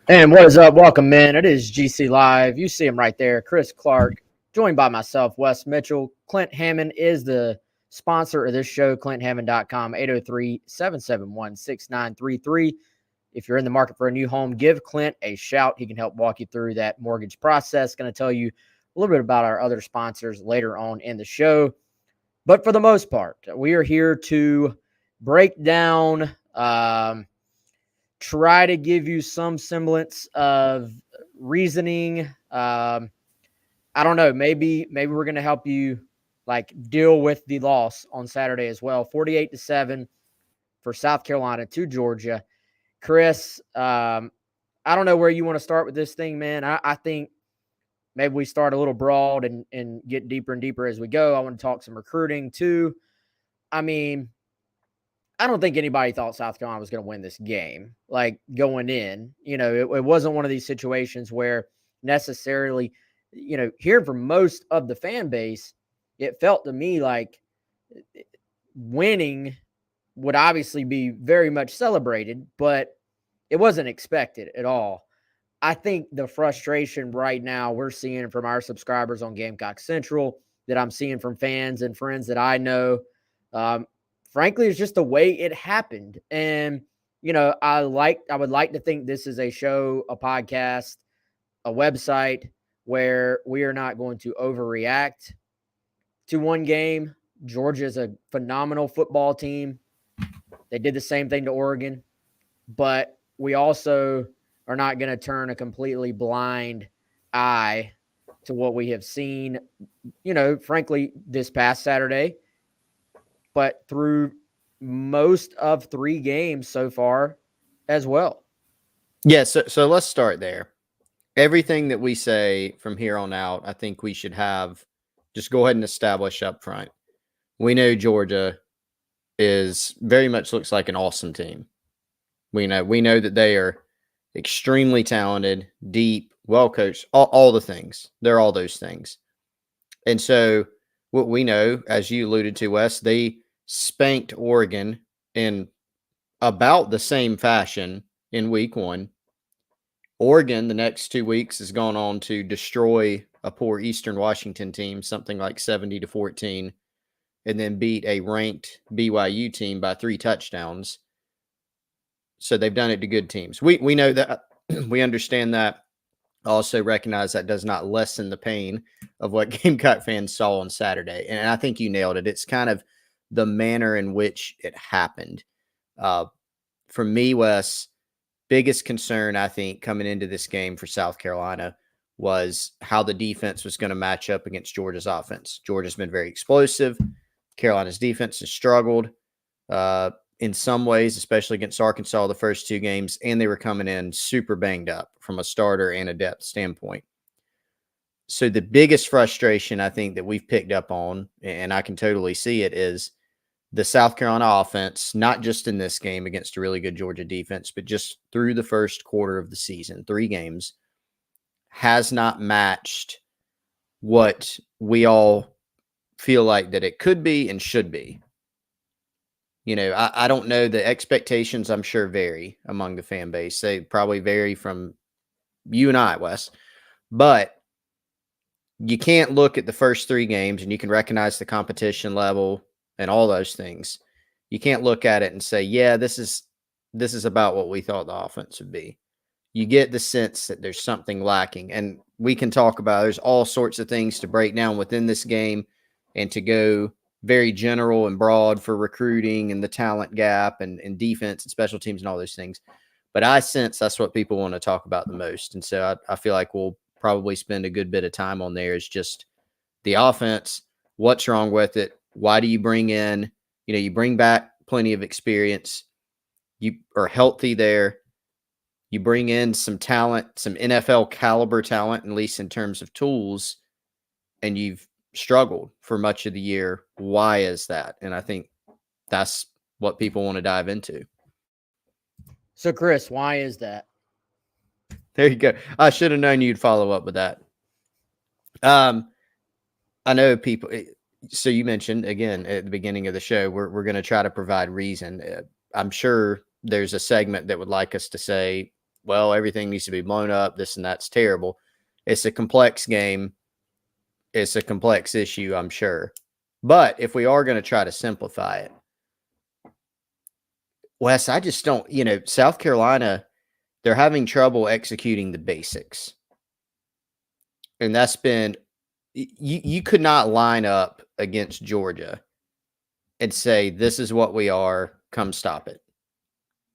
And what is up? Welcome, man. It is GC Live. You see him right there, Chris Clark, joined by myself, Wes Mitchell. Clint Hammond is the sponsor of this show, ClintHammond.com, 803-771-6933. If you're in the market for a new home, give Clint a shout. He can help walk you through that mortgage process. Going to tell you a little bit about our other sponsors later on in the show. But for the most part, we are here to break down try to give you some semblance of reasoning. I don't know. Maybe we're going to help you like deal with the loss on Saturday as well. 48-7 for South Carolina to Georgia. Chris, I don't know where you want to start with this thing, man. I think maybe we start a little broad and get deeper and deeper as we go. I want to talk some recruiting too. I mean, I don't think anybody thought South Carolina was going to win this game, like going in. It wasn't one of these situations where necessarily, hearing from most of the fan base, it felt to me like winning would obviously be very much celebrated, but it wasn't expected at all. I think the frustration right now we're seeing from our subscribers on Gamecock Central, that I'm seeing from fans and friends that I know, frankly, it's just the way it happened. And, I would like to think this is a show, a podcast, a website where we are not going to overreact to one game. Georgia is a phenomenal football team. They did the same thing to Oregon, but we also are not going to turn a completely blind eye to what we have seen, frankly, this past Saturday, but through most of 3 games so far as well. Yeah, so let's start there. Everything that we say from here on out, I think we should just go ahead and establish up front. We know Georgia is very much looks like an awesome team. We know that they are extremely talented, deep, well coached, all the things. They're all those things. And so what we know, as you alluded to, Wes, they spanked Oregon in about the same fashion in week 1. Oregon, the next 2 weeks, has gone on to destroy a poor Eastern Washington team, something like 70-14, and then beat a ranked BYU team by 3 touchdowns. So they've done it to good teams. We know that. We understand that. Also recognize that does not lessen the pain of what Gamecock fans saw on Saturday. And I think you nailed it. It's kind of the manner in which it happened. For me, Wes, biggest concern, I think, coming into this game for South Carolina was how the defense was going to match up against Georgia's offense. Georgia's been very explosive. Carolina's defense has struggled in some ways, especially against Arkansas the first 2 games, and they were coming in super banged up from a starter and a depth standpoint. So the biggest frustration I think that we've picked up on, and I can totally see it, is the South Carolina offense, not just in this game against a really good Georgia defense, but just through the first quarter of the season, 3 games, has not matched what we all feel like that it could be and should be. I don't know. The expectations, I'm sure, vary among the fan base. They probably vary from you and I, Wes. But you can't look at the first 3 games and you can recognize the competition level and all those things. You can't look at it and say, yeah, this is about what we thought the offense would be. You get the sense that there's something lacking. And we can talk about, there's all sorts of things to break down within this game and to go very general and broad for recruiting and the talent gap and defense and special teams and all those things. But I sense that's what people want to talk about the most. And so I feel like we'll probably spend a good bit of time on there is just the offense. What's wrong with it? Why do you bring in, you bring back plenty of experience. You are healthy there. You bring in some talent, some NFL caliber talent, at least in terms of tools, and you've struggled for much of the year. Why is that? And I think that's what people want to dive into. So, Chris, why is that? There you go. I should have known you'd follow up with that. I know people. So you mentioned again at the beginning of the show, we're going to try to provide reason. I'm sure there's a segment that would like us to say well, everything needs to be blown up, this and that's terrible. It's a complex game. It's a complex issue, I'm sure. But if we are going to try to simplify it, Wes, I just don't, South Carolina, they're having trouble executing the basics. And that's been, you could not line up against Georgia and say, this is what we are, come stop it.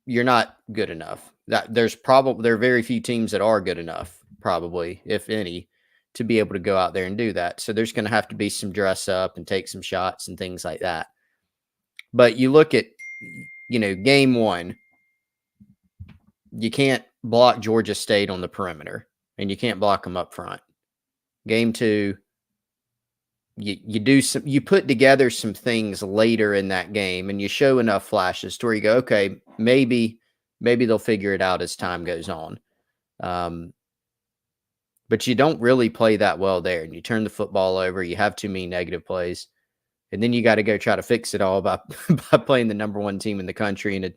You're not good enough. There are very few teams that are good enough, probably, if any, to be able to go out there and do that. So there's going to have to be some dress up and take some shots and things like that. But you look at, game one, you can't block Georgia State on the perimeter, and you can't block them up front. Game two, you put together some things later in that game, and you show enough flashes to where you go, okay, maybe they'll figure it out as time goes on. But you don't really play that well there, and you turn the football over. You have too many negative plays, and then you got to go try to fix it all by playing the number one team in the country and a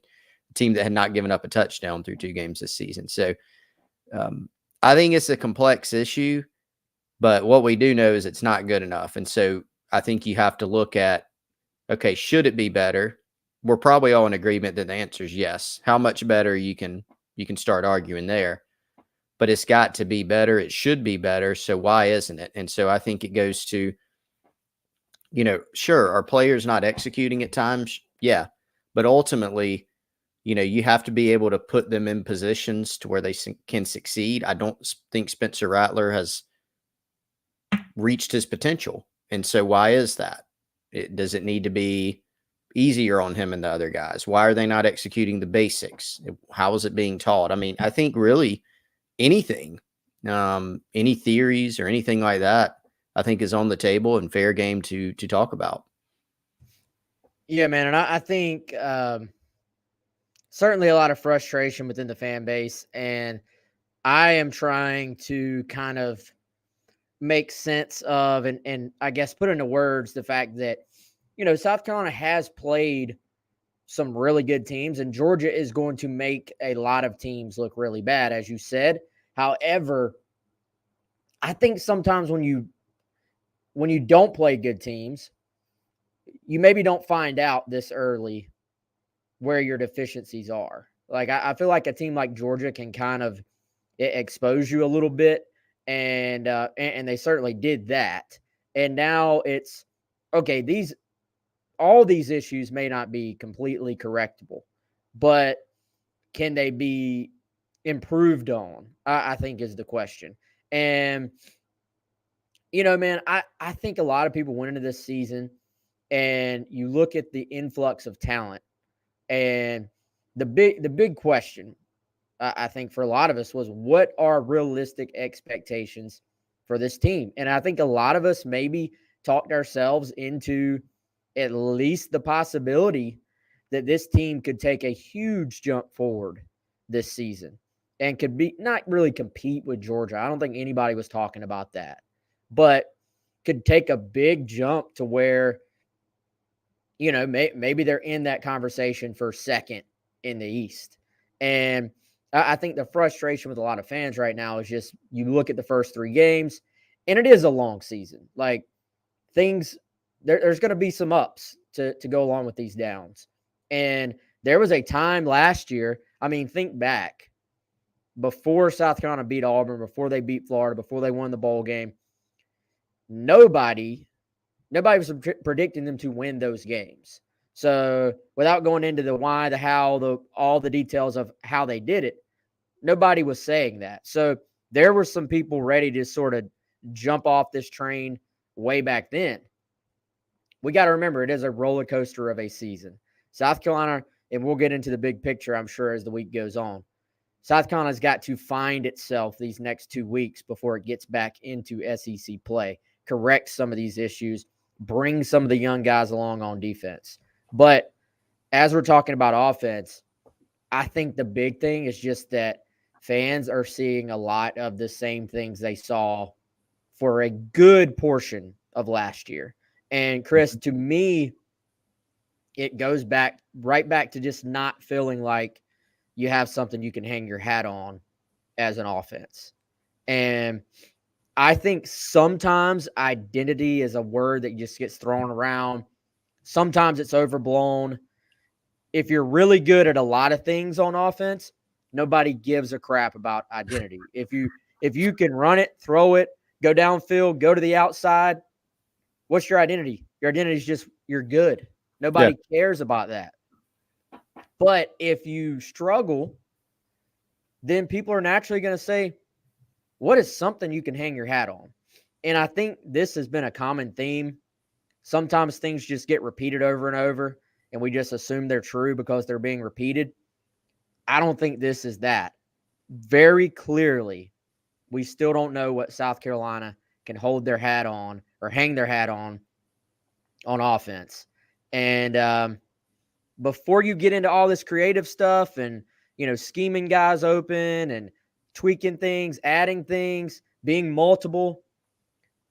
team that had not given up a touchdown through 2 games this season. So I think it's a complex issue, but what we do know is it's not good enough. And so I think you have to look at, okay, should it be better? We're probably all in agreement that the answer is yes. How much better you can start arguing there, but it's got to be better. It should be better. So why isn't it? And so I think it goes to, sure, are players not executing at times? Yeah. But ultimately, you have to be able to put them in positions to where they can succeed. I don't think Spencer Rattler has reached his potential. And so why is that? Does it need to be easier on him and the other guys? Why are they not executing the basics? How is it being taught? I mean, I think really anything, any theories or anything like that, I think is on the table and fair game to talk about. Yeah, man. And I think certainly a lot of frustration within the fan base. And I am trying to kind of make sense of and I guess put into words the fact that, South Carolina has played some really good teams, and Georgia is going to make a lot of teams look really bad, as you said. However, I think sometimes when you don't play good teams, you maybe don't find out this early where your deficiencies are. Like I feel like a team like Georgia can kind of expose you a little bit, and they certainly did that. And now it's okay. All these issues may not be completely correctable, but can they be improved on? I think is the question. And man, I think a lot of people went into this season, and you look at the influx of talent, and the big question, I think for a lot of us, was what are realistic expectations for this team? And I think a lot of us maybe talked ourselves into at least the possibility that this team could take a huge jump forward this season and could be not really compete with Georgia. I don't think anybody was talking about that, but could take a big jump to where, maybe they're in that conversation for second in the East. And I think the frustration with a lot of fans right now is just you look at the first 3 games, and it is a long season. Like things, there's going to be some ups to go along with these downs. And there was a time last year, I mean, think back, before South Carolina beat Auburn, before they beat Florida, before they won the bowl game, nobody was predicting them to win those games. So without going into the why, the how, all the details of how they did it, nobody was saying that. So there were some people ready to sort of jump off this train way back then. We got to remember, it is a roller coaster of a season. South Carolina, and we'll get into the big picture, I'm sure, as the week goes on. South Carolina's got to find itself these next 2 weeks before it gets back into SEC play, correct some of these issues, bring some of the young guys along on defense. But as we're talking about offense, I think the big thing is just that fans are seeing a lot of the same things they saw for a good portion of last year. And Chris, to me, it goes right back to just not feeling like you have something you can hang your hat on as an offense. And I think sometimes identity is a word that just gets thrown around. Sometimes it's overblown. If you're really good at a lot of things on offense, nobody gives a crap about identity. If you can run it, throw it, go downfield, go to the outside, what's your identity? Your identity is just you're good. Nobody cares about that. But if you struggle, then people are naturally going to say, what is something you can hang your hat on? And I think this has been a common theme. Sometimes things just get repeated over and over, and we just assume they're true because they're being repeated. I don't think this is that. Very clearly, we still don't know what South Carolina can hold their hat on or hang their hat on offense. And before you get into all this creative stuff and, scheming guys open and tweaking things, adding things, being multiple,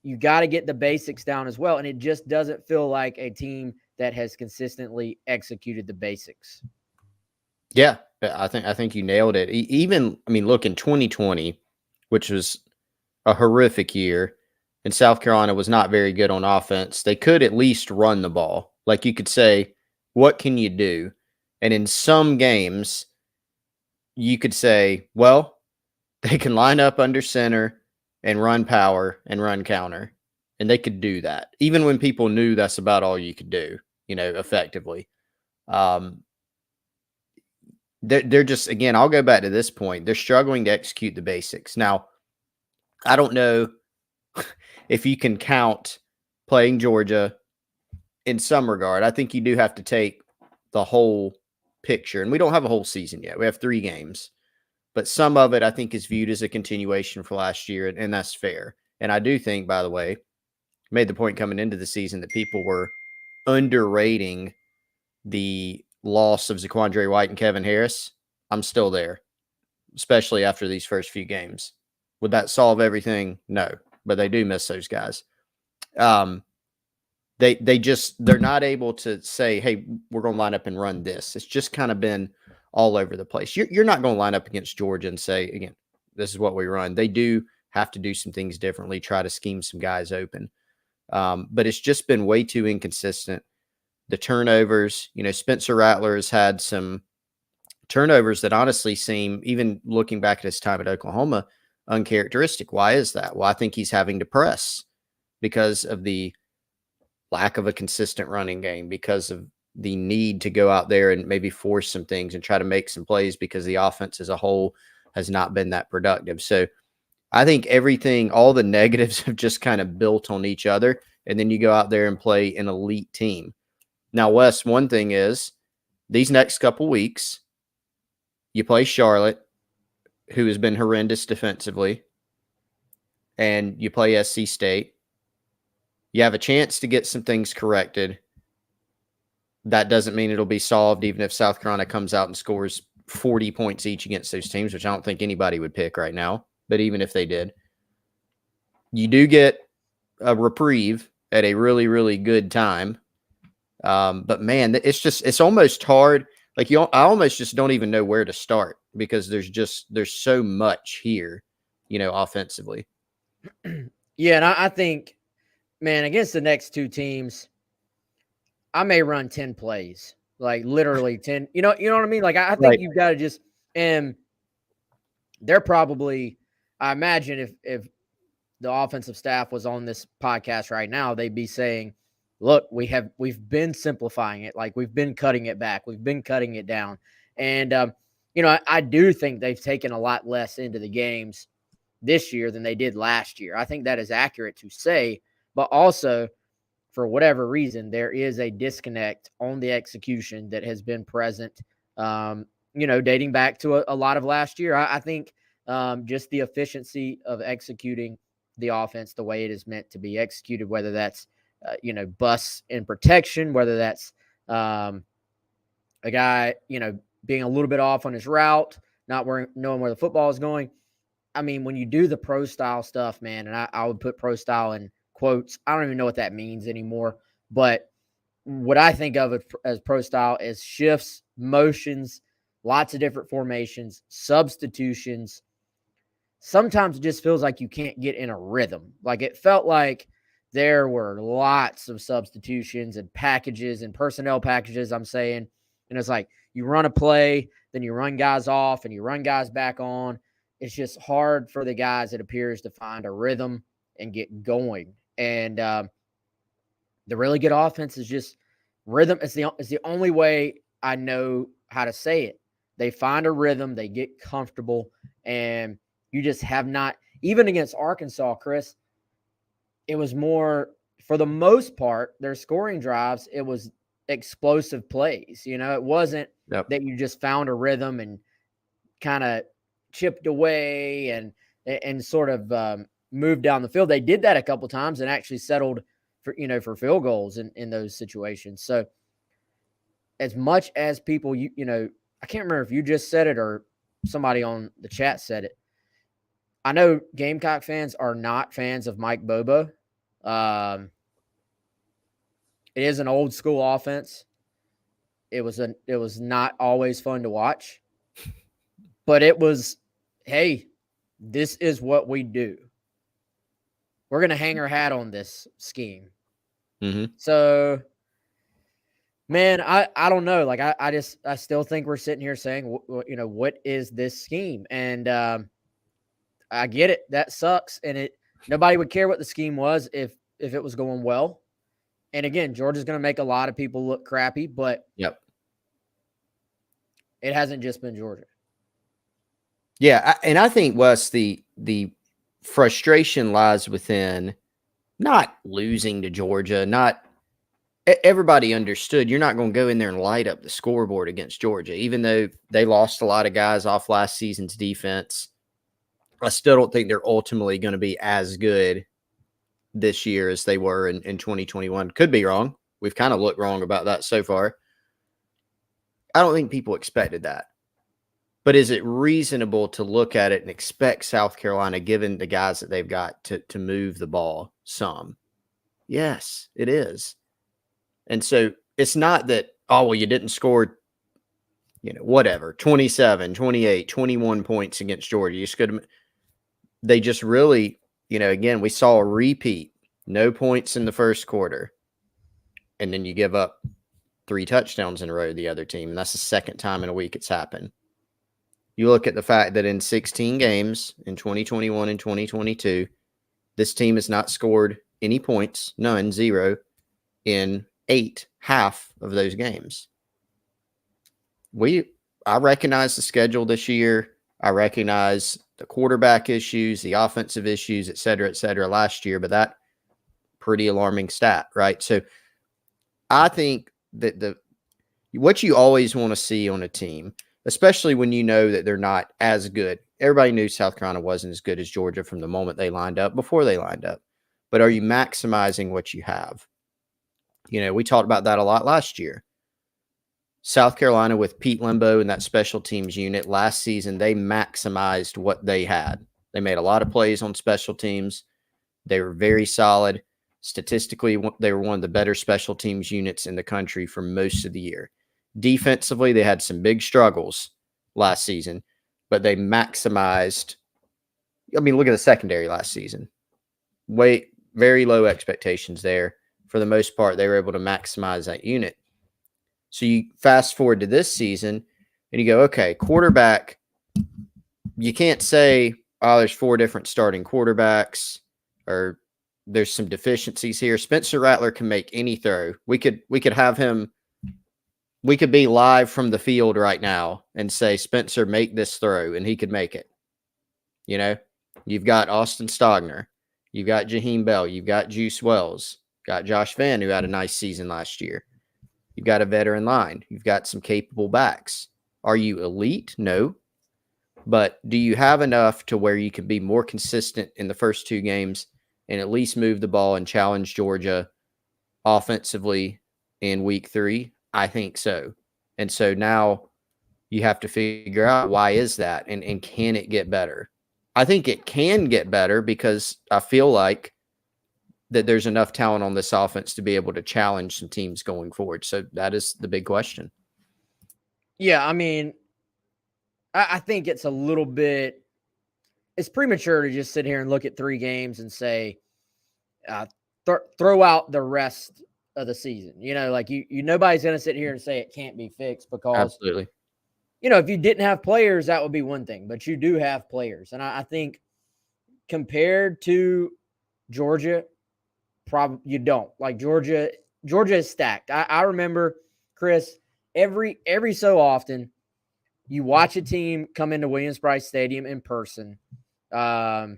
you got to get the basics down as well. And it just doesn't feel like a team that has consistently executed the basics. Yeah, I think you nailed it. Even, look, in 2020, which was a horrific year, and South Carolina was not very good on offense, they could at least run the ball. Like, you could say, what can you do? And in some games, you could say, well, they can line up under center and run power and run counter. And they could do that, even when people knew that's about all you could do, effectively. They're just, again, I'll go back to this point. They're struggling to execute the basics. Now, I don't know if you can count playing Georgia in some regard. I think you do have to take the whole picture. And we don't have a whole season yet. We have 3 games. But some of it, I think, is viewed as a continuation for last year, and that's fair. And I do think, by the way, made the point coming into the season that people were underrating the loss of Zaquandre White and Kevin Harris. I'm still there, especially after these first few games. Would that solve everything? No, but they do miss those guys. They're not able to say, hey, we're going to line up and run this. It's just kind of been all over the place. You're not going to line up against Georgia and say, again, this is what we run. They do have to do some things differently, try to scheme some guys open. But it's just been way too inconsistent. The turnovers, Spencer Rattler has had some turnovers that honestly seem, even looking back at his time at Oklahoma, uncharacteristic. Why is that? Well, I think he's having to press because of the lack of a consistent running game, because of the need to go out there and maybe force some things and try to make some plays because the offense as a whole has not been that productive. So I think all the negatives have just kind of built on each other. And then you go out there and play an elite team. Now, Wes, one thing is these next couple weeks, you play Charlotte, who has been horrendous defensively, and you play SC State. You have a chance to get some things corrected. That doesn't mean it'll be solved, even if South Carolina comes out and scores 40 points each against those teams, which I don't think anybody would pick right now. But even if they did, you do get a reprieve at a really, really good time. But man, it's almost hard. Like I almost just don't even know where to start because there's so much here, offensively. Yeah. And I think, man, against the next 2 teams, I may run 10 plays, like literally 10, you know what I mean? Like, I think you've got to just, and they're probably, I imagine if the offensive staff was on this podcast right now, they'd be saying, look, we've been simplifying it. Like, we've been cutting it back. We've been cutting it down. And, I do think they've taken a lot less into the games this year than they did last year. I think that is accurate to say, but also for whatever reason, there is a disconnect on the execution that has been present, dating back to a lot of last year. I think just the efficiency of executing the offense the way it is meant to be executed, whether that's, busts in protection, whether that's a guy, being a little bit off on his route, not knowing where the football is going. I mean, when you do the pro style stuff, man, and I would put pro style in quotes. I don't even know what that means anymore. But what I think of it as pro style is shifts, motions, lots of different formations, substitutions. Sometimes it just feels like you can't get in a rhythm. Like it felt like there were lots of substitutions and packages and personnel packages, I'm saying. And it's like you run a play, then you run guys off and you run guys back on. It's just hard for the guys, it appears, to find a rhythm and get going. And the really good offense is just rhythm. It's the only way I know how to say it. They find a rhythm, they get comfortable, and you just have not, even against Arkansas, Chris, it was more, for the most part, their scoring drives, it was explosive plays. It wasn't that you just found a rhythm and kind of chipped away and sort of moved down the field. They did that a couple times and actually settled for field goals in those situations. So as much as people, I can't remember if you just said it or somebody on the chat said it. I know Gamecock fans are not fans of Mike Bobo. It is an old school offense. It was not always fun to watch, but it was, hey, this is what we do. We're going to hang our hat on this scheme. Mm-hmm. So, man, I don't know. Like, I still think we're sitting here saying, what is this scheme? And I get it. That sucks. And nobody would care what the scheme was if it was going well. And again, Georgia's going to make a lot of people look crappy, but yep, it hasn't just been Georgia. Yeah, and I think, Wes, the frustration lies within not losing to Georgia. Not everybody understood you're not going to go in there and light up the scoreboard against Georgia, even though they lost a lot of guys off last season's defense. I still don't think they're ultimately going to be as good this year as they were in 2021. Could be wrong. We've kind of looked wrong about that so far. I don't think people expected that. But is it reasonable to look at it and expect South Carolina, given the guys that they've got, to move the ball some? Yes, it is. And so it's not that, oh, well, you didn't score, whatever, 27, 28, 21 points against Georgia. You just could have. They just really, again, we saw a repeat. No points in the first quarter. And then you give up 3 touchdowns in a row to the other team. And that's the second time in a week it's happened. You look at the fact that in 16 games in 2021 and 2022, this team has not scored any points, none, 0, in 8, half of those games. I recognize the schedule this year. I recognize the quarterback issues, the offensive issues, et cetera, last year, but that pretty alarming stat, right? So I think that what you always want to see on a team, especially when you know that they're not as good. Everybody knew South Carolina wasn't as good as Georgia from the moment they lined up, before they lined up. But are you maximizing what you have? We talked about that a lot last year. South Carolina with Pete Limbo and that special teams unit last season, they maximized what they had. They made a lot of plays on special teams. They were very solid. Statistically, they were one of the better special teams units in the country for most of the year. Defensively, they had some big struggles last season, but they maximized. I mean, look at the secondary last season. Very low expectations there. For the most part, they were able to maximize that unit. So you fast forward to this season and you go, okay, quarterback, you can't say, oh, there's 4 different starting quarterbacks or there's some deficiencies here. Spencer Rattler can make any throw. We could have him. We could be live from the field right now and say, Spencer, make this throw, and he could make it. You've got Austin Stogner. You've got Jaheim Bell. You've got Juice Wells. Got Josh Vann, who had a nice season last year. You've got a veteran line. You've got some capable backs. Are you elite? No. But do you have enough to where you can be more consistent in the first 2 games and at least move the ball and challenge Georgia offensively in week 3? I think so. And so now you have to figure out, why is that? And can it get better? I think it can get better because I feel like that there's enough talent on this offense to be able to challenge some teams going forward. So that is the big question. Yeah, I mean, I think it's a little bit. It's premature to just sit here and look at 3 games and say, throw out the rest of the season. Like nobody's going to sit here and say it can't be fixed because, Absolutely. if you didn't have players, that would be one thing, but you do have players. And I think compared to Georgia, probably you don't. Like Georgia is stacked. I remember, Chris, every so often you watch a team come into Williams-Brice Stadium in person. I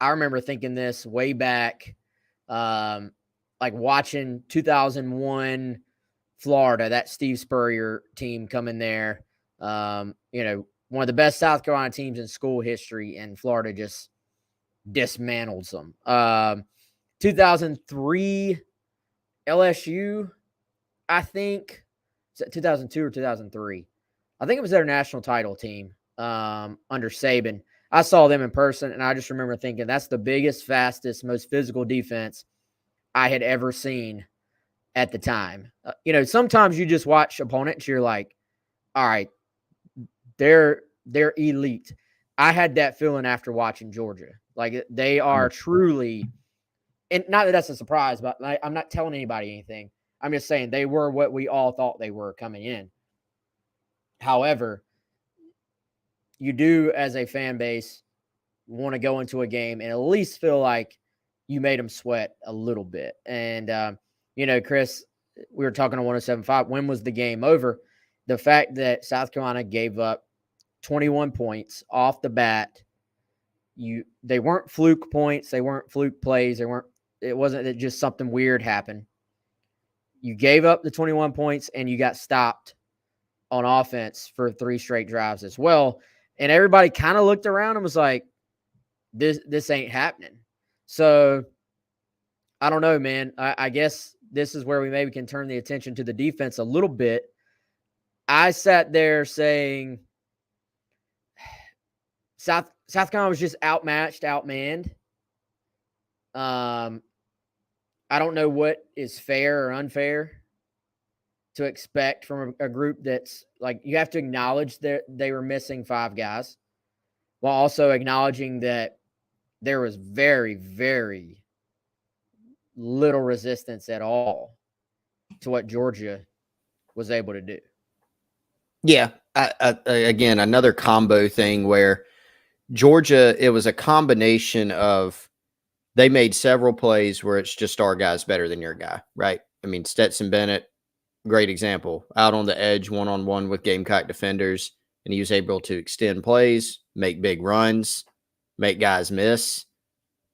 remember thinking this way back, like watching 2001 Florida, that Steve Spurrier team come in there. One of the best South Carolina teams in school history, and Florida just dismantles them. 2003 LSU, I think. Is it 2002 or 2003? I think it was their national title team under Saban. I saw them in person, and I just remember thinking that's the biggest, fastest, most physical defense I had ever seen at the time. Sometimes you just watch opponents, you're like, all right, they're elite. I had that feeling after watching Georgia. Like, they are truly, and not that that's a surprise, but I'm not telling anybody anything. I'm just saying they were what we all thought they were coming in. However, you do, as a fan base, want to go into a game and at least feel like you made them sweat a little bit. And, Chris, we were talking on 107.5. When was the game over? The fact that South Carolina gave up 21 points off the bat, they weren't fluke points. They weren't fluke plays. It wasn't that just something weird happened. You gave up the 21 points and you got stopped on offense for 3 straight drives as well. And everybody kind of looked around and was like, this ain't happening. So I don't know, man. I guess this is where we maybe can turn the attention to the defense a little bit. I sat there saying South Carolina was just outmatched, outmanned. I don't know what is fair or unfair to expect from a group that's like, you have to acknowledge that they were missing 5 guys while also acknowledging that there was very, very little resistance at all to what Georgia was able to do. Yeah. Again, another combo thing where Georgia, it was a combination of they made several plays where it's just our guy's better than your guy, right? I mean, Stetson Bennett, great example, out on the edge, one-on-one with Gamecock defenders, and he was able to extend plays, make big runs, make guys miss.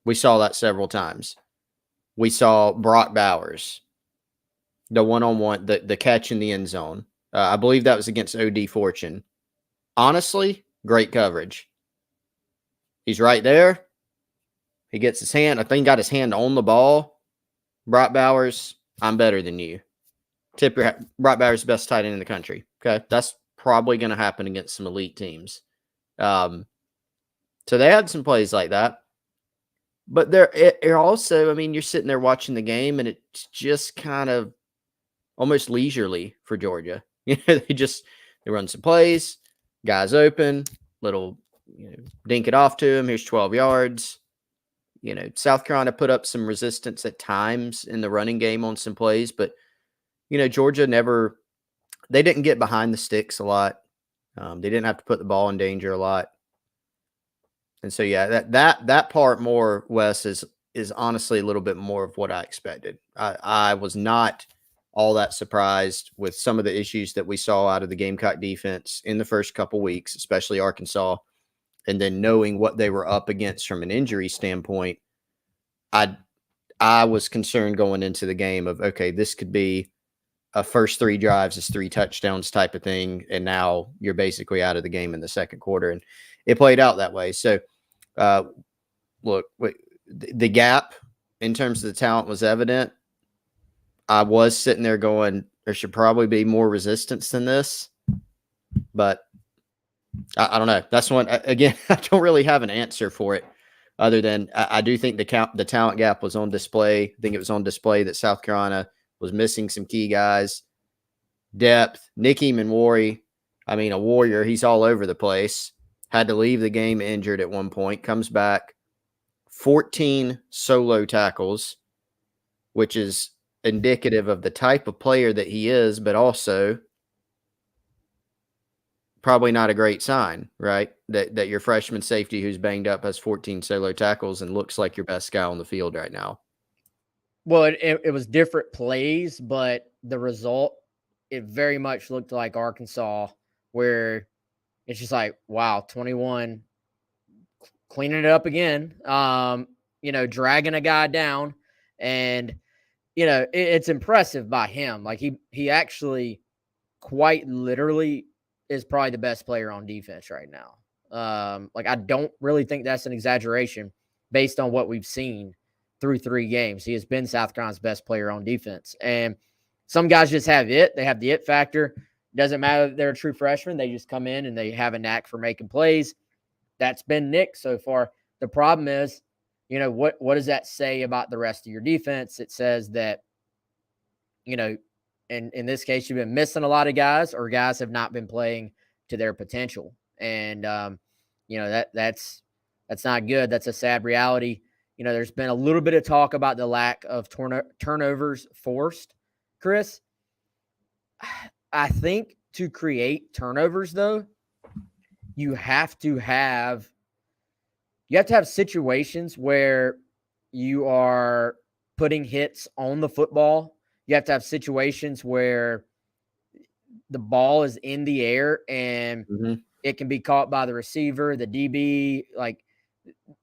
We saw that several times. We saw Brock Bowers, the one-on-one, the catch in the end zone. I believe that was against OD Fortune. Honestly, great coverage. He's right there. He gets his hand. I think got his hand on the ball. Brock Bowers, I'm better than you. Tip your hat. Brock Bowers, the best tight end in the country. Okay, that's probably going to happen against some elite teams. So they had some plays like that. But it also, I mean, you're sitting there watching the game, and it's just kind of almost leisurely for Georgia. They run some plays, guys open, little dink it off to him. Here's 12 yards. South Carolina put up some resistance at times in the running game on some plays, but Georgia they didn't get behind the sticks a lot. They didn't have to put the ball in danger a lot. And so, yeah, that part more, Wes, is honestly a little bit more of what I expected. I was not all that surprised with some of the issues that we saw out of the Gamecock defense in the first couple weeks, especially Arkansas. And then knowing what they were up against from an injury standpoint, I was concerned going into the game of, okay, this could be a first 3 drives is 3 touchdowns type of thing. And now you're basically out of the game in the second quarter. And it played out that way. So, look, the gap in terms of the talent was evident. I was sitting there going, there should probably be more resistance than this. But I don't know. That's one, again, I don't really have an answer for it other than I do think the talent gap was on display. I think it was on display that South Carolina was missing some key guys. Depth. Nicky Manwari, I mean, a warrior. He's all over the place. Had to leave the game injured at one point. Comes back, 14 solo tackles, which is indicative of the type of player that he is, but also probably not a great sign, right? That your freshman safety who's banged up has 14 solo tackles and looks like your best guy on the field right now. Well, it was different plays, but the result, it very much looked like Arkansas, where it's just like, wow, 21 cleaning it up again, dragging a guy down. And, it's impressive by him. Like he actually quite literally is probably the best player on defense right now. I don't really think that's an exaggeration based on what we've seen through 3 games. He has been South Carolina's best player on defense. And some guys just have it. They have the it factor. Doesn't matter if they're a true freshman. They just come in and they have a knack for making plays. That's been Nick so far. The problem is, what does that say about the rest of your defense? It says that, and in this case, you've been missing a lot of guys, or guys have not been playing to their potential. And, that's not good. That's a sad reality. There's been a little bit of talk about the lack of turnovers forced, Chris. I think to create turnovers, though, you have to have situations where you are putting hits on the football. You have to have situations where the ball is in the air and it can be caught by the receiver, the DB. Like,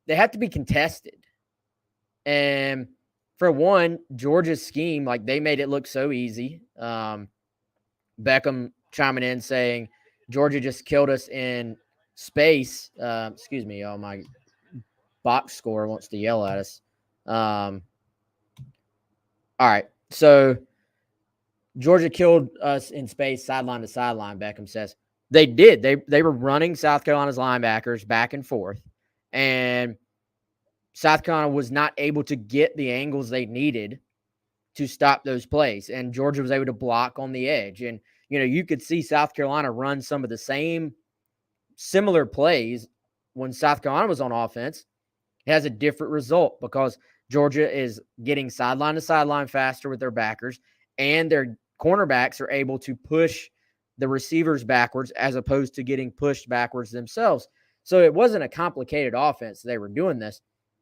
they have to be contested. And for one, Georgia's scheme, like, they made it look so easy. Beckham chiming in saying Georgia just killed us in space. Excuse me. Oh, my box score wants to yell at us. All right. So Georgia killed us in space, sideline to sideline, Beckham says. They did. They were running South Carolina's linebackers back and forth. And South Carolina was not able to get the angles they needed to stop those plays. And Georgia was able to block on the edge. And, you could see South Carolina run some of the similar plays when South Carolina was on offense. It has a different result because Georgia is getting sideline to sideline faster with their backers, and their cornerbacks are able to push the receivers backwards as opposed to getting pushed backwards themselves. So it wasn't a complicated offense. They were doing this.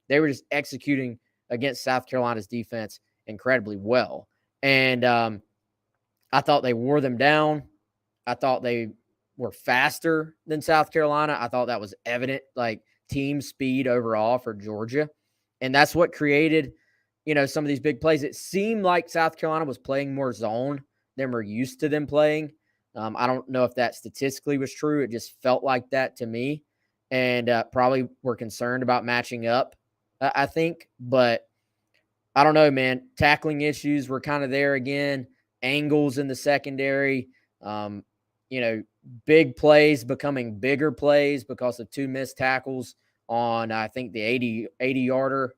They were just executing against South Carolina's defense incredibly well. And I thought they wore them down. I thought they were faster than South Carolina. I thought that was evident, like team speed overall for Georgia. And that's what created, some of these big plays. It seemed like South Carolina was playing more zone than we're used to them playing. I don't know if that statistically was true. It just felt like that to me. And probably were concerned about matching up, I think. But I don't know, man. Tackling issues were kind of there again. Angles in the secondary. Big plays becoming bigger plays because of 2 missed tackles on, I think, the 80-yarder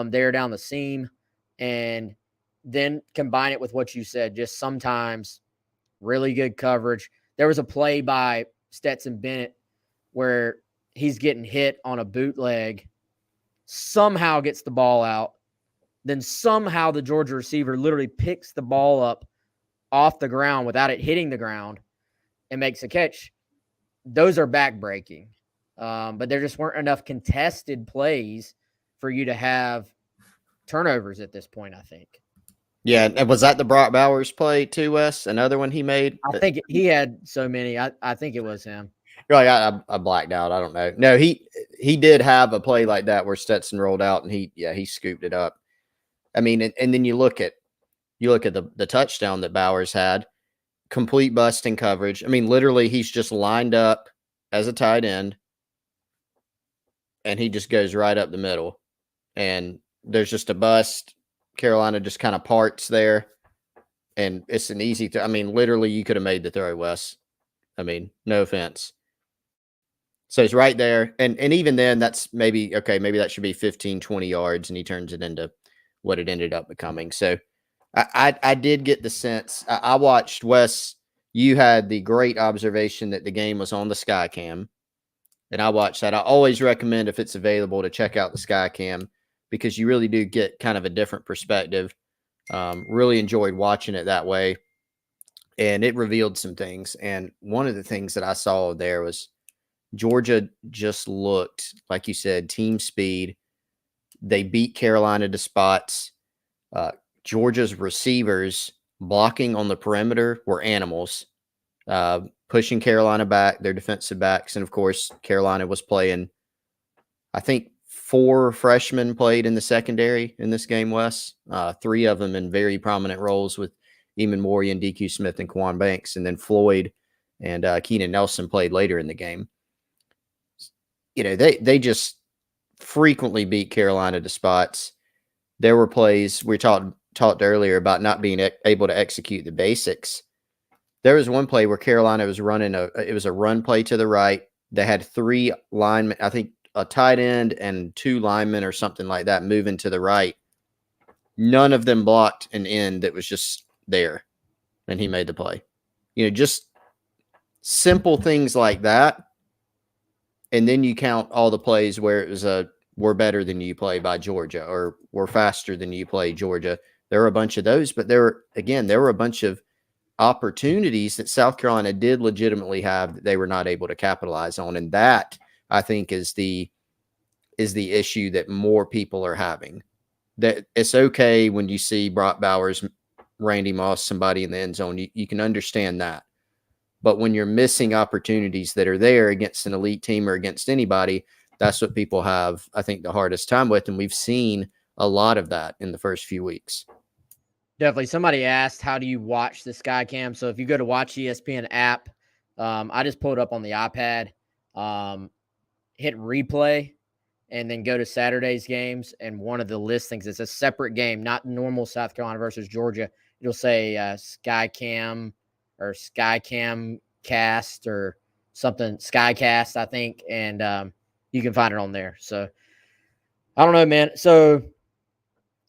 there down the seam. And then combine it with what you said, just sometimes really good coverage. There was a play by Stetson Bennett where he's getting hit on a bootleg, somehow gets the ball out, then somehow the Georgia receiver literally picks the ball up off the ground without it hitting the ground and makes a catch. Those are backbreaking. But there just weren't enough contested plays for you to have turnovers at this point, I think. Yeah, and was that the Brock Bowers play too, Wes? Another one he made? I think he had so many. I think it was him. Really, I blacked out. I don't know. No, he did have a play like that where Stetson rolled out and he scooped it up. I mean, and then you look at the touchdown that Bowers had, complete busting coverage. I mean, literally, he's just lined up as a tight end, and he just goes right up the middle, and there's just a bust. Carolina just kind of parts there, and it's an easy I mean, literally, you could have made the throw, Wes. I mean, no offense. So it's right there, and even then, that's maybe that should be 15, 20 yards, and he turns it into what it ended up becoming. So I did get the sense. I watched Wes you had the great observation that the game was on the Skycam, and I watched that. I always recommend, if it's available, to check out the Skycam because you really do get kind of a different perspective. Really enjoyed watching it that way, and it revealed some things. And one of the things that I saw there was Georgia just looked, like you said, team speed. They beat Carolina to spots. Georgia's receivers blocking on the perimeter were animals, pushing Carolina back, their defensive backs. And of course, Carolina was playing, I think 4 freshmen played in the secondary in this game, Wes. 3 of them in very prominent roles with Eamon Morey and DQ Smith and Quan Banks. And then Floyd and Keenan Nelson played later in the game. They just frequently beat Carolina to spots. There were plays we talked earlier about not being able to execute the basics. There was one play where Carolina was running it was a run play to the right. They had 3 linemen, I think a tight end and 2 linemen or something like that moving to the right. None of them blocked an end that was just there, and he made the play. Just simple things like that. And then you count all the plays where it was we're better than you play by Georgia, or we're faster than you play Georgia. There were a bunch of those, but there were a bunch of opportunities that South Carolina did legitimately have that they were not able to capitalize on. And that, I think, is the issue that more people are having. That it's okay when you see Brock Bowers, Randy Moss, somebody in the end zone, you can understand that. But when you're missing opportunities that are there against an elite team or against anybody, that's what people have, I think, the hardest time with. And we've seen a lot of that in the first few weeks. Definitely. Somebody asked, how do you watch the Skycam? So if you go to Watch ESPN app, I just pulled it up on the iPad, hit replay, and then go to Saturday's games. And one of the listings, it's a separate game, not normal South Carolina versus Georgia. It'll say Skycam or Skycam Cast or something, Skycast, I think. And you can find it on there. So I don't know, man. So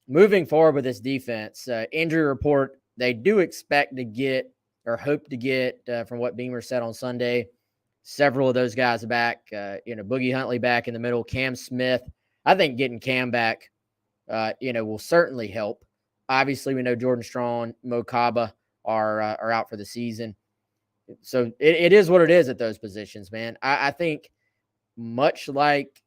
moving forward with this defense, injury report, they do expect to get or hope to get, from what Beamer said on Sunday, several of those guys back. Boogie Huntley back in the middle, Cam Smith. I think getting Cam back, will certainly help. Obviously, we know Jordan Strong, Mo Kaba are out for the season. So it is what it is at those positions, man. I think much like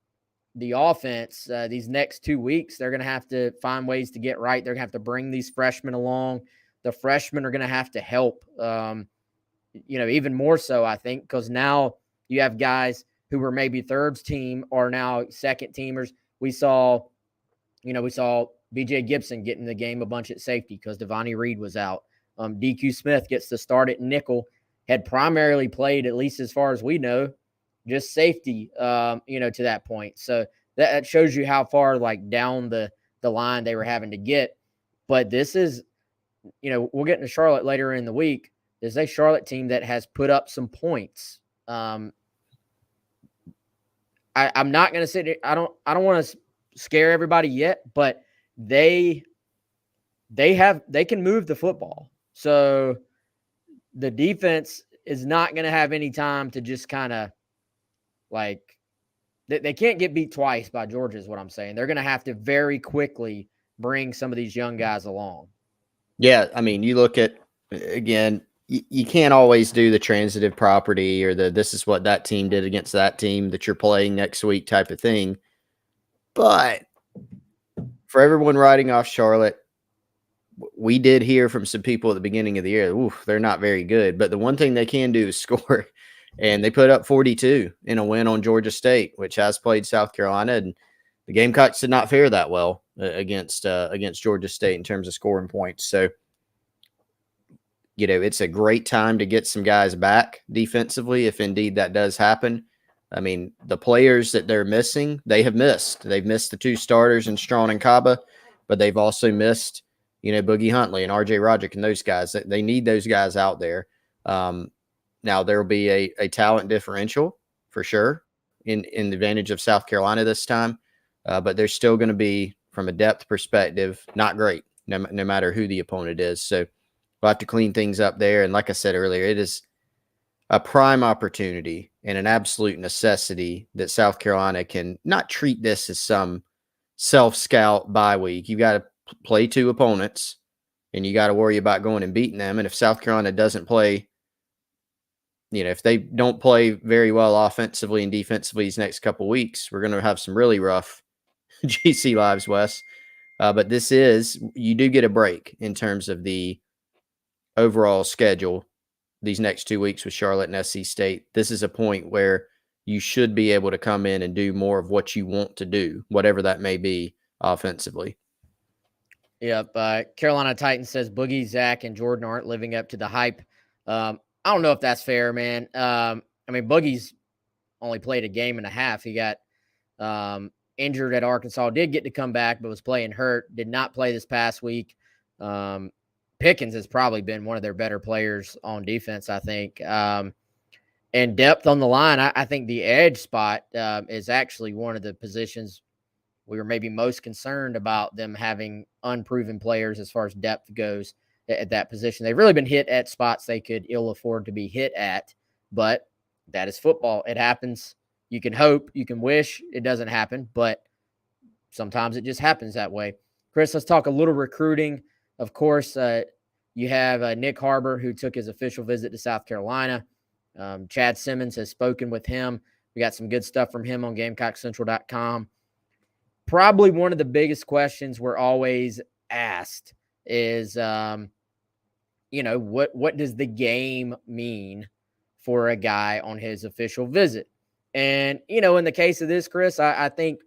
the offense, these next 2 weeks, they're going to have to find ways to get right. They're going to have to bring these freshmen along. The freshmen are going to have to help, even more so, I think, because now you have guys who were maybe third team are now second teamers. We saw BJ Gibson get in the game a bunch at safety because Devontae Reed was out. DQ Smith gets to start at nickel, had primarily played, at least as far as we know, just safety, to that point. So that shows you how far down the line they were having to get. But this is, we'll get into Charlotte later in the week. There's a Charlotte team that has put up some points. I'm not going to say I don't want to scare everybody yet, but they can move the football. So the defense is not going to have any time to just kind of they can't get beat twice by Georgia is what I'm saying. They're going to have to very quickly bring some of these young guys along. Yeah. I mean, you look at, again, you can't always do the transitive property or this is what that team did against that team that you're playing next week type of thing. But for everyone writing off Charlotte, we did hear from some people at the beginning of the year, they're not very good. But the one thing they can do is score. And they put up 42 in a win on Georgia State, which has played South Carolina. And the Gamecocks did not fare that well against Georgia State in terms of scoring points. So, it's a great time to get some guys back defensively if indeed that does happen. I mean, the players that they're missing, they have missed. They've missed the 2 starters in Strong and Kaba, but they've also missed, Boogie Huntley and RJ Roderick and those guys. They need those guys out there. Now, there will be a talent differential for sure in the advantage of South Carolina this time, but there's still going to be, from a depth perspective, not great, no matter who the opponent is. So We'll have to clean things up there. And like I said earlier, it is a prime opportunity and an absolute necessity that South Carolina can not treat this as some self-scout bye week. You got to play 2 opponents, and you got to worry about going and beating them. And if South Carolina doesn't play, if they don't play very well offensively and defensively these next couple weeks, we're going to have some really rough GC lives, Wes. But you do get a break in terms of the overall schedule these next 2 weeks with Charlotte and SC State. This is a point where you should be able to come in and do more of what you want to do, whatever that may be offensively. Yep. Carolina Titans says Boogie, Zach, and Jordan aren't living up to the hype. I don't know if that's fair, man. Boogie's only played a game and a half. He got injured at Arkansas, did get to come back, but was playing hurt, did not play this past week. Pickens has probably been one of their better players on defense, I think. And depth on the line, I think the edge spot is actually one of the positions we were maybe most concerned about them having unproven players as far as depth goes at that position. They've really been hit at spots they could ill afford to be hit at, but that is football. It happens. You can hope, you can wish it doesn't happen, but sometimes it just happens that way. Chris, let's talk a little recruiting. Of course, you have Nick Harbor, who took his official visit to South Carolina. Chad Simmons has spoken with him. We got some good stuff from him on GamecockCentral.com. Probably one of the biggest questions we're always asked is, what does the game mean for a guy on his official visit? And, in the case of this, Chris, I think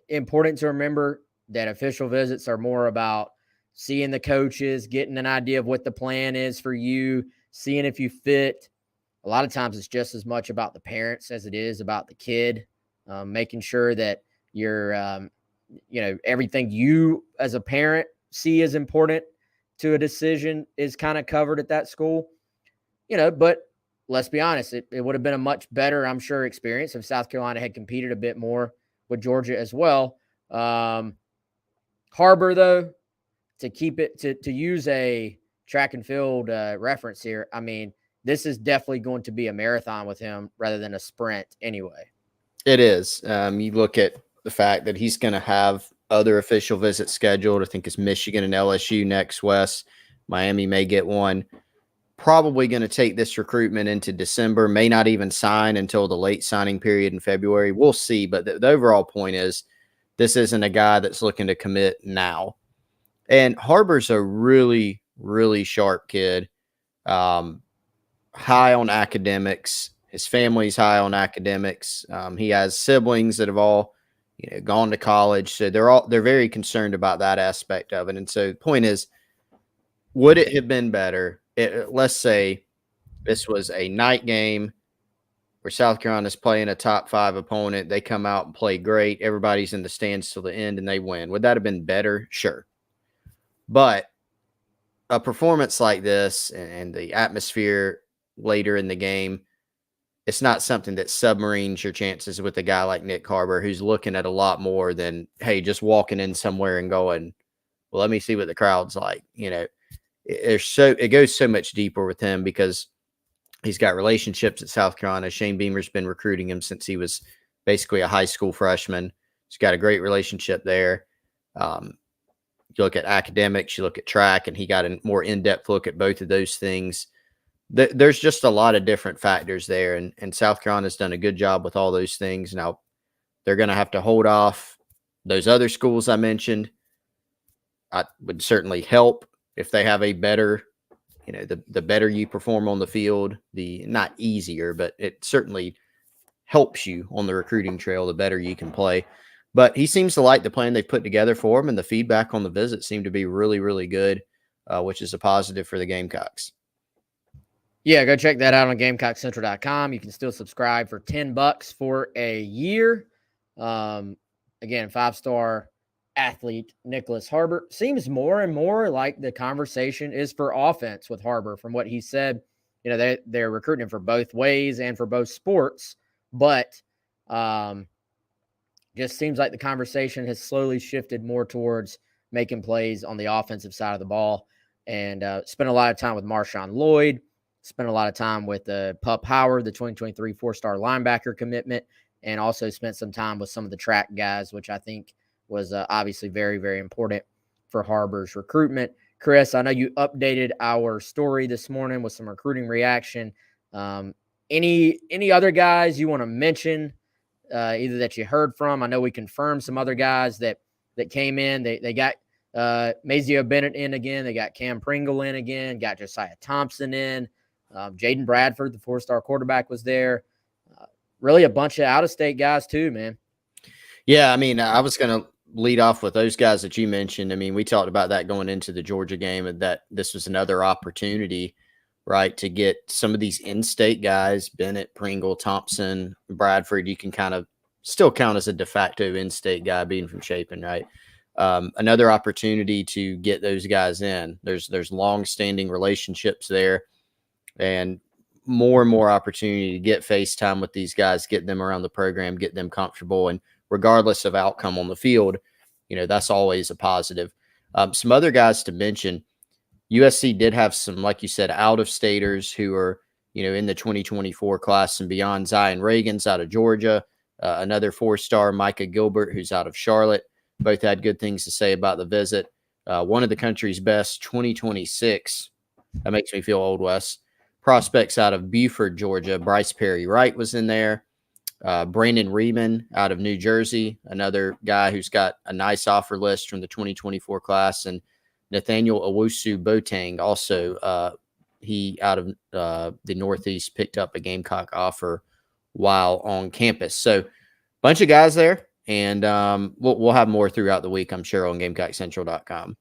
important to remember that official visits are more about seeing the coaches, getting an idea of what the plan is for you, seeing if you fit. A lot of times it's just as much about the parents as it is about the kid, making sure that you're, everything you as a parent see as important to a decision is kind of covered at that school, but let's be honest, it would have been a much better, I'm sure, experience if South Carolina had competed a bit more with Georgia as well. Harbor, though, to keep it, to use a track and field reference here, this is definitely going to be a marathon with him rather than a sprint anyway. It is. You look at the fact that he's going to have other official visits scheduled. I think it's Michigan and LSU next, Wes. Miami may get one. Probably going to take this recruitment into December, may not even sign until the late signing period in February. We'll see. But the overall point is this isn't a guy that's looking to commit now. And Harbor's a really, really sharp kid, high on academics. His family's high on academics. He has siblings that have all, gone to college. So they're very concerned about that aspect of it. And so the point is, would it have been better? Let's say this was a night game where South Carolina's playing a top 5 opponent. They come out and play great. Everybody's in the stands till the end and they win. Would that have been better? Sure. But a performance like this and the atmosphere later in the game, it's not something that submarines your chances with a guy like Nick Harbor, who's looking at a lot more than, hey, just walking in somewhere and going, well, let me see what the crowd's like. It goes so much deeper with him because he's got relationships at South Carolina. Shane Beamer's been recruiting him since he was basically a high school freshman. He's got a great relationship there. You look at academics, you look at track, and he got a more in-depth look at both of those things. There's just a lot of different factors there, and South Carolina's done a good job with all those things. Now, they're going to have to hold off those other schools I mentioned. I would certainly help if they have a better, the better you perform on the field, the not easier, but it certainly helps you on the recruiting trail, the better you can play. But he seems to like the plan they've put together for him, and the feedback on the visit seemed to be really, really good, which is a positive for the Gamecocks. Yeah, go check that out on GamecockCentral.com. You can still subscribe for $10 for a year. Again, 5-star athlete Nyckoles Harbor. Seems more and more like the conversation is for offense with Harbor from what he said. They're recruiting him for both ways and for both sports, but just seems like the conversation has slowly shifted more towards making plays on the offensive side of the ball. and spent a lot of time with Marshawn Lloyd, spent a lot of time with Pup Howard, the 2023 four-star linebacker commitment, and also spent some time with some of the track guys, which I think was obviously very, very important for Harbor's recruitment. Chris, I know you updated our story this morning with some recruiting reaction. Any other guys you want to mention, either that you heard from? I know we confirmed some other guys that came in. They got Mazio Bennett in again. They got Cam Pringle in again. Got Josiah Thompson in. Jaden Bradford, the four-star quarterback, was there. Really a bunch of out-of-state guys too, man. Yeah, I mean, I was going to lead off with those guys that you mentioned. I mean, we talked about that going into the Georgia game, and that this was another opportunity, right, to get some of these in-state guys, Bennett, Pringle, Thompson, Bradford. You can kind of still count as a de facto in-state guy being from Chapin, right? Another opportunity to get those guys in. There's long-standing relationships there, and more opportunity to get FaceTime with these guys, get them around the program, get them comfortable, and regardless of outcome on the field, that's always a positive. Some other guys to mention, USC did have some, like you said, out-of-staters who are, in the 2024 class and beyond. Zion Reagan's out of Georgia, another four-star, Micah Gilbert, who's out of Charlotte. Both had good things to say about the visit. One of the country's best 2026. That makes me feel old, Wes. Prospects out of Buford, Georgia. Bryce Perry Wright was in there. Brandon Riemann out of New Jersey, another guy who's got a nice offer list from the 2024 class. And Nathaniel Owusu Boateng, also he out of the Northeast, picked up a Gamecock offer while on campus. So bunch of guys there, and we'll have more throughout the week, I'm sure, on GamecockCentral.com.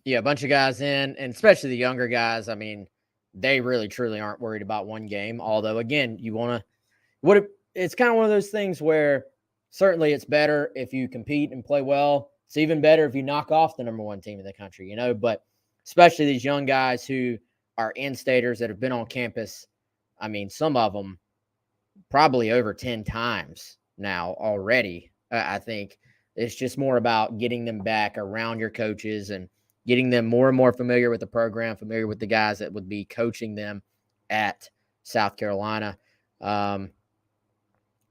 Yeah, a bunch of guys in, and especially the younger guys. I mean, they really, truly aren't worried about one game. Although, again, it's kind of one of those things where certainly it's better if you compete and play well. It's even better if you knock off the number one team in the country, but especially these young guys who are in-staters that have been on campus. I mean, some of them probably over 10 times now already. I think it's just more about getting them back around your coaches and getting them more and more familiar with the program, familiar with the guys that would be coaching them at South Carolina.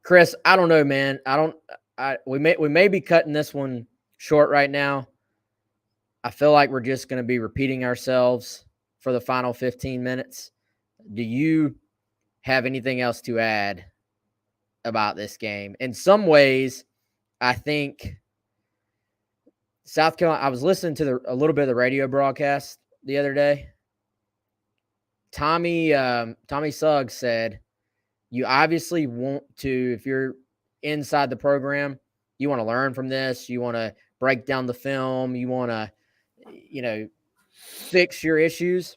Chris, I don't know, man. We may be cutting this one short right now. I feel like we're just going to be repeating ourselves for the final 15 minutes. Do you have anything else to add about this game? In some ways, I think South Carolina, I was listening to a little bit of the radio broadcast the other day. Tommy Suggs said, you obviously want to, if you're inside the program, you want to learn from this. You want to break down the film. You want to, fix your issues.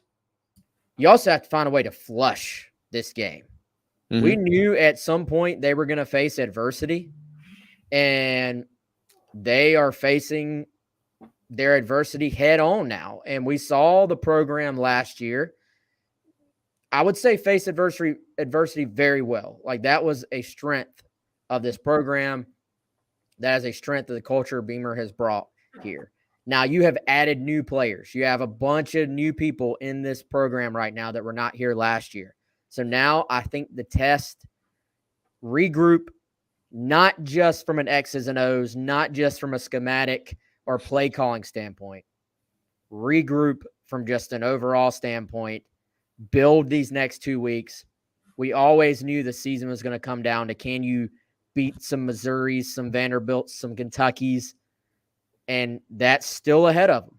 You also have to find a way to flush this game. Mm-hmm. We knew at some point they were going to face adversity, and they are facing their adversity head on now. And we saw the program last year, I would say, face adversity very well. Like, that was a strength of this program. That is a strength of the culture Beamer has brought here. Now, you have added new players. You have a bunch of new people in this program right now that were not here last year. So now I think the test, regroup, not just from an X's and O's, not just from a schematic or play calling standpoint, regroup from just an overall standpoint, build these next 2 weeks. We always knew the season was going to come down to, can you beat some Missouris, some Vanderbilts, some Kentuckys, and that's still ahead of them.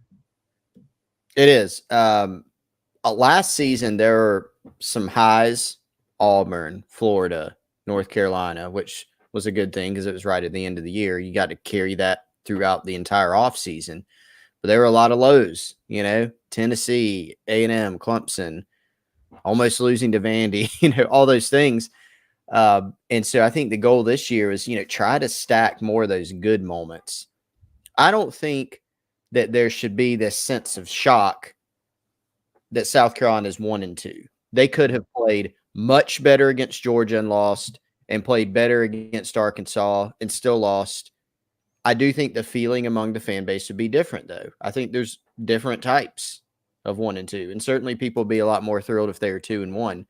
It is. Last season, there were some highs: Auburn, Florida, North Carolina, which was a good thing because it was right at the end of the year. You got to carry that throughout the entire offseason. But there were a lot of lows, Tennessee, A&M, Clemson, almost losing to Vandy, all those things. And so I think the goal this year is, try to stack more of those good moments. I don't think that there should be this sense of shock that South Carolina is 1-2. They could have played much better against Georgia and lost, and played better against Arkansas and still lost. I do think the feeling among the fan base would be different, though. I think there's different types of 1-2. And certainly people would be a lot more thrilled if they were 2-1.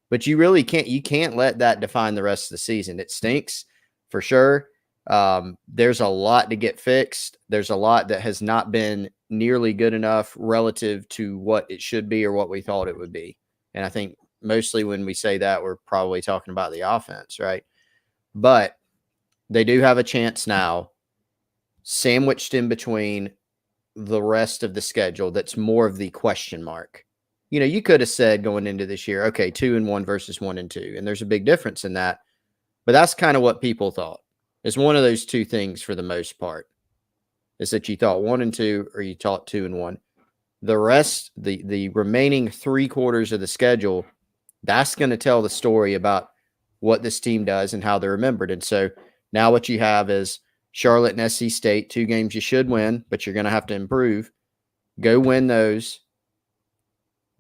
But you really can't let that define the rest of the season. It stinks for sure. There's a lot to get fixed. There's a lot that has not been nearly good enough relative to what it should be or what we thought it would be. And I think mostly when we say that, we're probably talking about the offense, right? But they do have a chance now, sandwiched in between the rest of the schedule that's more of the question mark. You know, you could have said going into this year, okay, 2-1 versus 1-2. And there's a big difference in that. But that's kind of what people thought. It's one of those two things for the most part. Is that you thought 1-2 or you thought 2-1. The rest, the remaining 3/4 of the schedule, that's going to tell the story about what this team does and how they're remembered. And so now what you have is Charlotte and SC State, 2 games you should win, but you're going to have to improve. Go win those.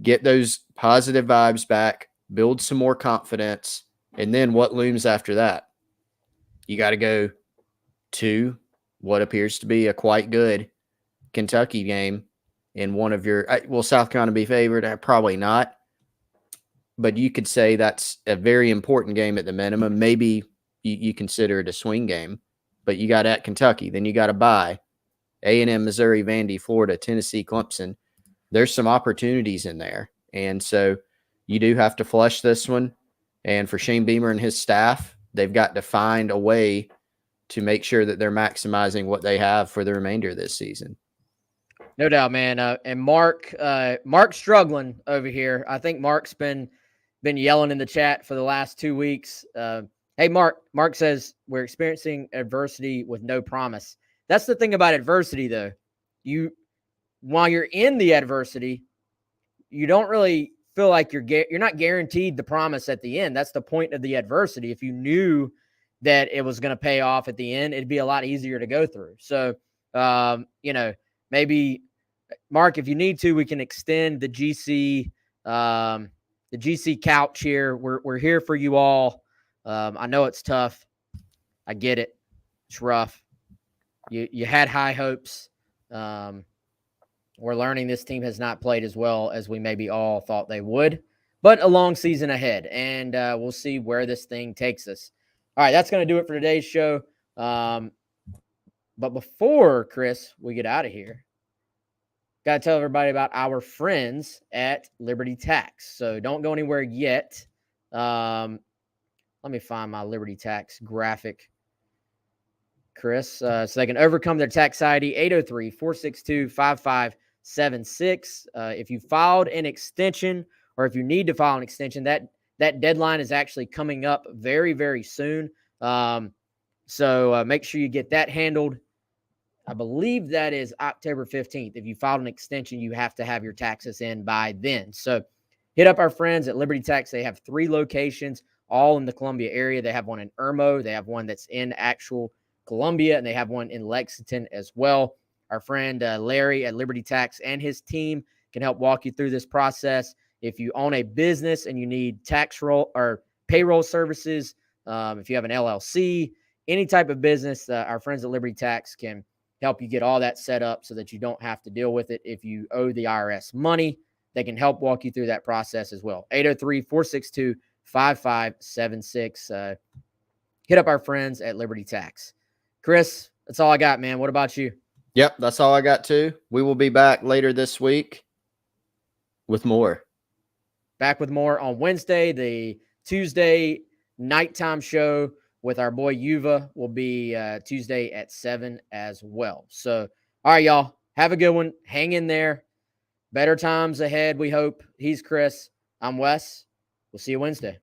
Get those positive vibes back. Build some more confidence. And then what looms after that? You got to go to what appears to be a quite good Kentucky game in one of your – will South Carolina be favored? Probably not. But you could say that's a very important game at the minimum. Maybe you consider it a swing game. But you got at Kentucky. Then you got to bye A&M, Missouri, Vandy, Florida, Tennessee, Clemson. There's some opportunities in there. And so you do have to flush this one. And for Shane Beamer and his staff, they've got to find a way to make sure that they're maximizing what they have for the remainder of this season. No doubt, man. And Mark's struggling over here. I think Mark's been yelling in the chat for the last 2 weeks. Hey, Mark says we're experiencing adversity with no promise. That's the thing about adversity, though. While you're in the adversity, you don't really feel like you're not guaranteed the promise at the end. That's the point of the adversity. If you knew that it was going to pay off at the end, it'd be a lot easier to go through. So, maybe Mark, if you need to, we can extend the GC couch here. We're here for you all. I know it's tough. I get it. It's rough. You had high hopes. We're learning this team has not played as well as we maybe all thought they would, but a long season ahead, and we'll see where this thing takes us. All right, that's going to do it for today's show. But before, Chris, we get out of here, got to tell everybody about our friends at Liberty Tax. So don't go anywhere yet. Let me find my Liberty Tax graphic, Chris, so they can overcome their tax ID, 803-462-5576. If you filed an extension or if you need to file an extension, that deadline is actually coming up very, very soon. So make sure you get that handled. I believe that is October 15th. If you filed an extension, you have to have your taxes in by then. So hit up our friends at Liberty Tax. They have 3 locations, all in the Columbia area. They have one in Irmo. They have one that's in actual Columbia, and they have one in Lexington as well. Our friend Larry at Liberty Tax and his team can help walk you through this process. If you own a business and you need tax roll or payroll services, if you have an LLC, any type of business, our friends at Liberty Tax can help you get all that set up so that you don't have to deal with it. If you owe the IRS money, they can help walk you through that process as well. 803-462-5576. Hit up our friends at Liberty Tax. Chris, that's all I got, man. What about you? Yep, that's all I got too. We will be back later this week with more. Back with more on Wednesday. The Tuesday nighttime show with our boy Yuva will be Tuesday at 7 as well. So, all right, y'all. Have a good one. Hang in there. Better times ahead, we hope. He's Chris. I'm Wes. We'll see you Wednesday.